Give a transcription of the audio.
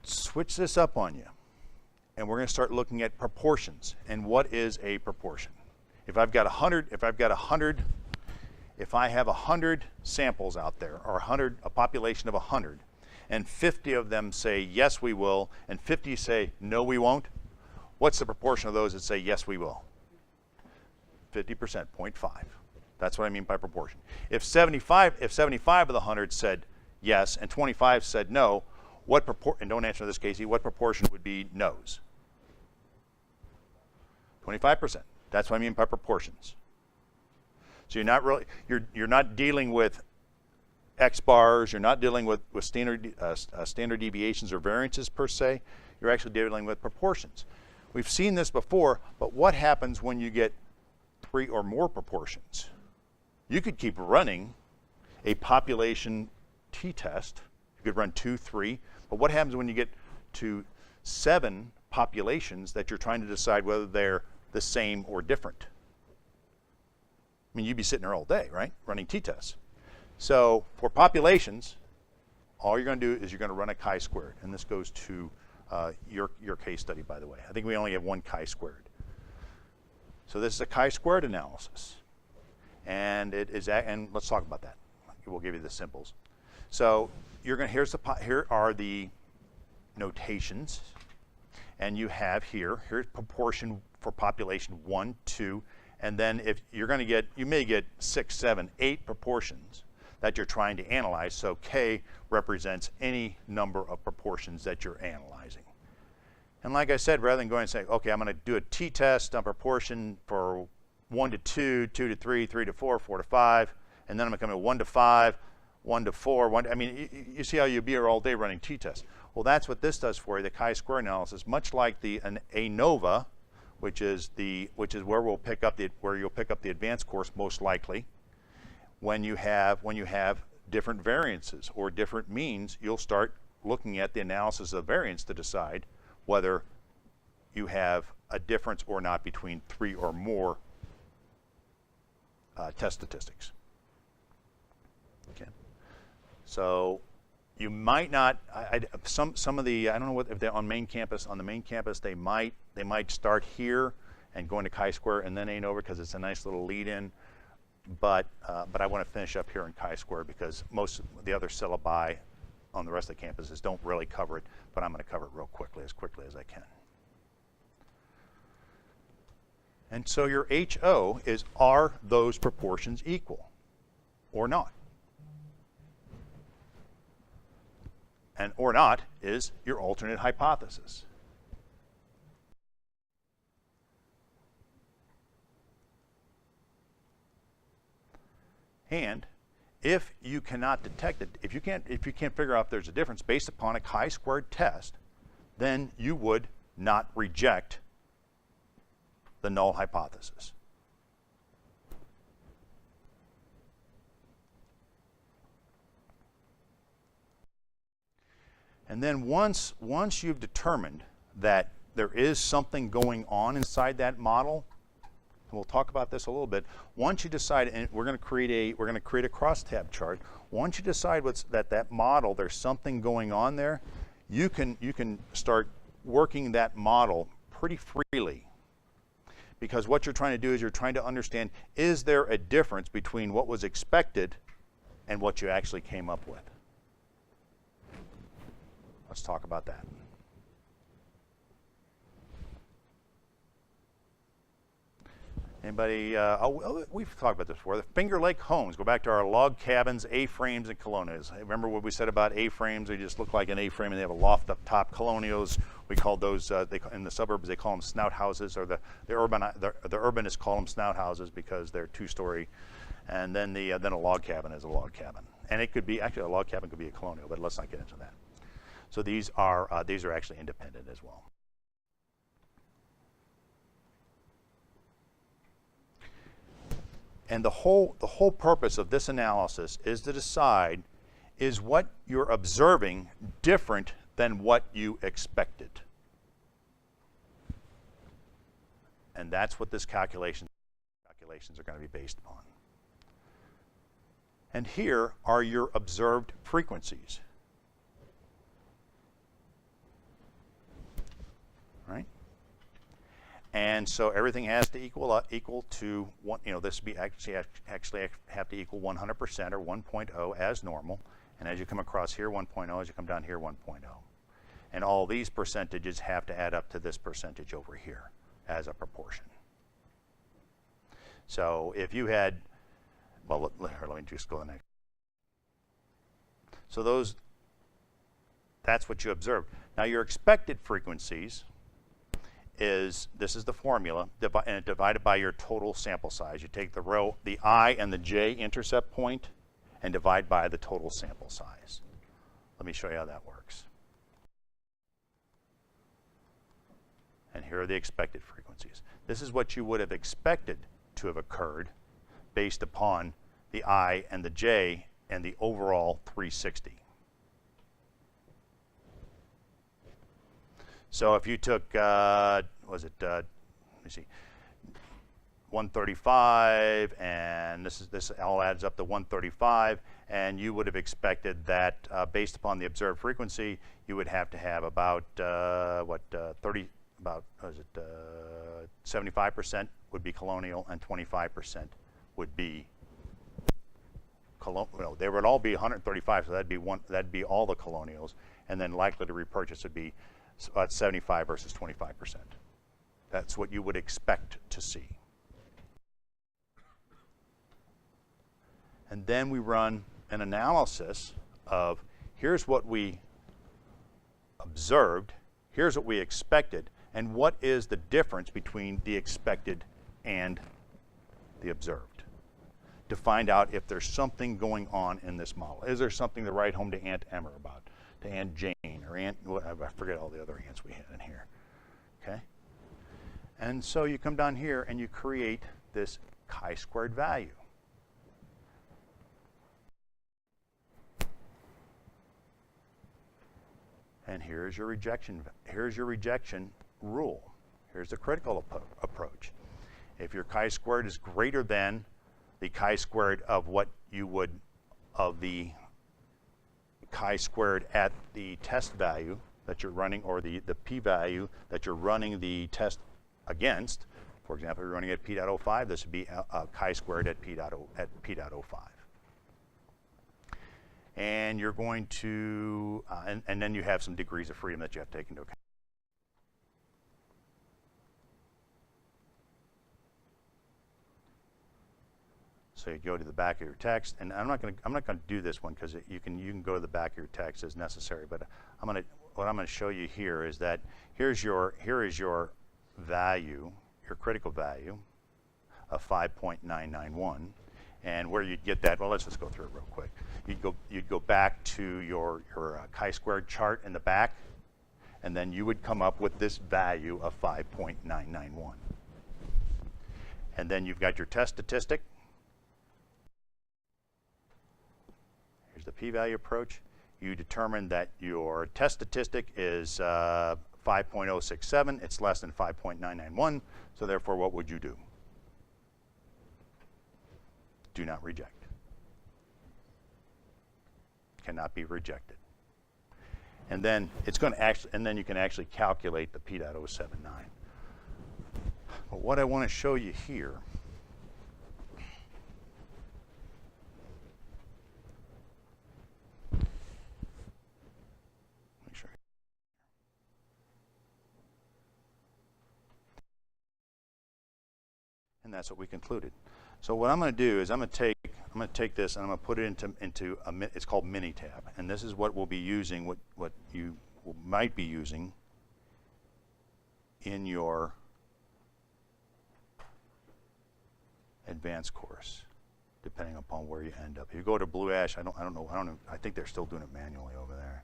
switch this up on you, and we're going to start looking at proportions. And what is a proportion? If I have 100 samples out there, or a population of 100, and 50 of them say yes we will, and 50 say no we won't, what's the proportion of those that say yes we will? 50%, 0.5. That's what I mean by proportion. If 75 of the 100 said yes and 25 said no, and don't answer this, Casey, what proportion would be no's? 25%. That's what I mean by proportions. So you're not dealing with X bars, you're not dealing with standard deviations or variances per se, you're actually dealing with proportions. We've seen this before, but what happens when you get 3 or more proportions? You could keep running a population t-test. You could run 2, 3, but what happens when you get to 7 populations that you're trying to decide whether they're the same or different? I mean, you'd be sitting there all day, right, running t-tests. So for populations, all you're going to do is you're going to run a chi-squared, and this goes to your case study, by the way. I think we only have one chi-squared. So this is a chi-squared analysis, and and let's talk about that. We'll give you the simples. So here are the notations, and you have here's proportion for population 1, 2, and then if you're going to get, you may get 6, 7, 8 proportions that you're trying to analyze. So K represents any number of proportions that you're analyzing. And like I said, rather than going and saying, okay, I'm going to do a t-test on proportion for 1 to 2, 2 to 3, 3 to 4, 4 to 5, and then I'm going to come to 1 to 5, 1 to 4, I mean, you see how you'd be here all day running t-tests. Well, that's what this does for you, the chi-square analysis, much like an ANOVA, which is where you'll pick up the advanced course most likely. When you have different variances or different means, you'll start looking at the analysis of variance to decide whether you have a difference or not between 3 or more test statistics. Okay. So you might not. Some of the, I don't know what, if they're on main campus. On the main campus, they might start here and go into chi-square and then ANOVA because it's a nice little lead-in. But I want to finish up here in chi-square because most of the other syllabi on the rest of the campuses don't really cover it, but I'm going to cover it real quickly as I can. And so your HO is, are those proportions equal or not? And or not is your alternate hypothesis. And if you cannot detect it, if you can't figure out if there's a difference based upon a chi-squared test, then you would not reject the null hypothesis. And then once you've determined that there is something going on inside that model, and we'll talk about this a little bit. Once you decide, and we're going to create a crosstab chart. Once you decide that model, there's something going on there, you can start working that model pretty freely. Because what you're trying to do is you're trying to understand, is there a difference between what was expected and what you actually came up with? Let's talk about that. Anybody, we've talked about this before. The Finger Lake homes, go back to our log cabins, A-frames, and colonials. Remember what we said about A-frames? They just look like an A-frame and they have a loft up top. Colonials, we call those, in the suburbs, they call them snout houses, or the urbanists call them snout houses because they're 2-story. And then then a log cabin is a log cabin. And it could be, actually a log cabin could be a colonial, but let's not get into that. So these are actually independent as well. And the whole purpose of this analysis is to decide, is what you're observing different than what you expected? And that's what this calculations are going to be based upon. And here are your observed frequencies. And so everything has to equal to one. You know, this would be actually have to equal 100% or 1.0 as normal. And as you come across here, 1.0. As you come down here, 1.0. And all these percentages have to add up to this percentage over here as a proportion. So if you had, well, let me just go to the next. So that's what you observed. Now your expected frequencies this is the formula, and divided by your total sample size. You take the I and the J intercept point and divide by the total sample size. Let me show you how that works. And here are the expected frequencies. This is what you would have expected to have occurred based upon the I and the J and the overall 360. So if you took, let me see, 135, and this all adds up to 135, and you would have expected that based upon the observed frequency, you would have to have about 75% would be colonial and 25% would be colonial. They would all be 135, so that'd be all the colonials, and then likely to repurchase would be about 75 versus 25%. That's what you would expect to see. And then we run an analysis of here's what we observed, here's what we expected, and what is the difference between the expected and the observed, to find out if there's something going on in this model. Is there something to write home to Aunt Emma about, to Aunt Jane, or Aunt, I forget all the other aunts we had in here, okay? And so you come down here and you create this chi-squared value. And here's your rejection rule. Here's the critical approach. If your chi-squared is greater than the chi-squared of what you would, of the chi-squared at the test value that you're running, or the p-value that you're running the test against, for example, you're running at p.05, this would be a chi-squared at p.05. And you're going to, and then you have some degrees of freedom that you have to take into account. So you go to the back of your text, and I'm not going to do this one because you can go to the back of your text as necessary. But what I'm going to show you here is that here is your value, your critical value of 5.991, and where you'd get that. Well, let's just go through it real quick. You'd go back to your chi-squared chart in the back, and then you would come up with this value of 5.991. And then you've got your test statistic. Here's the p-value approach. You determine that your test statistic is 5.067. It's less than 5.991. So therefore, what would you do? Do not reject. Cannot be rejected. And then it's going to actually, and then you can actually calculate the p.079. But what I want to show you here and that's what we concluded. So what I'm going to do is I'm going to take this and I'm going to put it into it's called Minitab, and this is what we'll be using, what you might be using in your advanced course, depending upon where you end up. If you go to Blue Ash, I think they're still doing it manually over there.